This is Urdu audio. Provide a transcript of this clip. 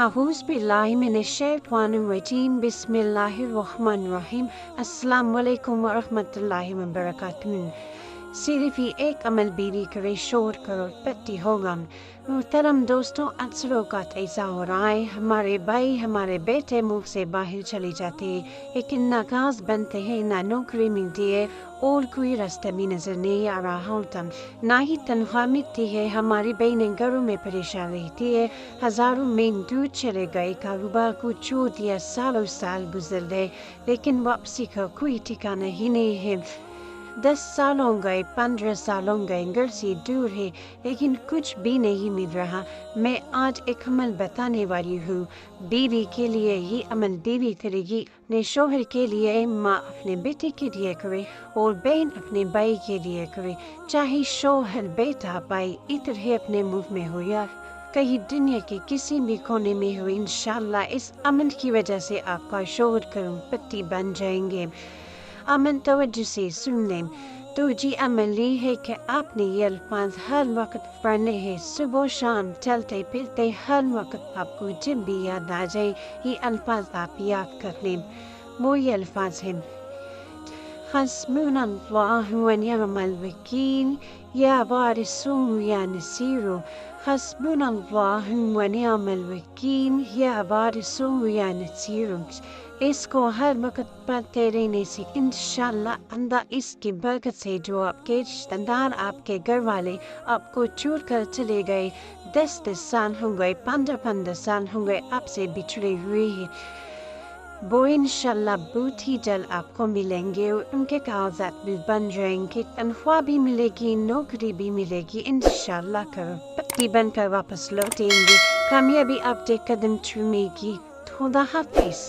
أعوذ بالله من الشيطان الرجيم بسم الله الرحمن الرحیم السلام علیکم ورحمۃ اللہ وبرکاتہ۔ صرف ایک عمل بیوی کرے شور کروڑپتی ہوگا۔ محترم دوستوں، اکثر اوقات ایسا ہو رہا ہے ہمارے بھائی ہمارے بیٹے ملک سے باہر چلے جاتے ہیں لیکن ناکاس بنتے ہیں، نہ نوکری ملتی ہے اور کوئی راستہ بھی نظر نہیں آ رہا ہوتا، نہ ہی تنخواہ ملتی ہے۔ ہماری بہنیں گھروں میں پریشان رہتی ہے، ہزاروں میل دور چلے گئے، کاروبار کو چھوڑ دیا، سالوں سال گزر گئے لیکن واپسی کا کوئی ٹھکانہ ہی نہیں ہے۔ 10 سال ہو گئے، 15 سال ہو گئے، گھر سے دور ہے لیکن کچھ بھی نہیں مل رہا۔ میں آج ایک عمل بتانے والی ہوں، بیوی کے لیے یہ عمل بیوی کرے گی، اپنے شوہر کے لیے، ماں اپنے بیٹے کے لیے کرے اور بہن اپنے بھائی کے لیے کرے، چاہے شوہر بیٹا بھائی ادھر ہی اپنے ملک میں ہو یا کہیں دنیا کے کسی بھی کونے میں ہو، انشاءاللہ اس عمل کی وجہ سے آپ کا شوہر کروڑپتی بن جائیں گے۔ عمل توجہ سے سن لیں تو جی عمل یہ ہے کہ آپ نے یہ الفاظ ہر وقت پڑھنے ہیں، صبح شام چلتے پھرتے ہر وقت آپ کو جب بھی یاد آ جائے یہ الفاظ آپ یاد کر لیں۔ وہ یہ الفاظ ہیں: حسبنا اللہ ونعم الوکیل یا وارث یا نصیر، حسبنا اللہ ونعم الوکیل یا وارث یا نصیر۔ اس کو ہر وقت پڑھتے رہنے سے انشاءاللہ اللہ اس کی برکت سے جو آپ کے رشتہ دار، آپ کے گھر والے آپ کو چھوڑ کر چلے گئے، 10 سال ہو گئے، 15 سال ہو گئے آپ سے بچھڑے ہوئے ہیں، وہ انشاءاللہ بہت ہی جلد آپ کو ملیں گے اور ان کے کاغذات بھی بن جائیں گے، تنخواہ بھی ملے گی، نوکری بھی ملے گی، انشاءاللہ کروڑپتی بن کر واپس لوٹیں گے، کامیابی آپ کے قدم چومے گی۔ خدا حافظ۔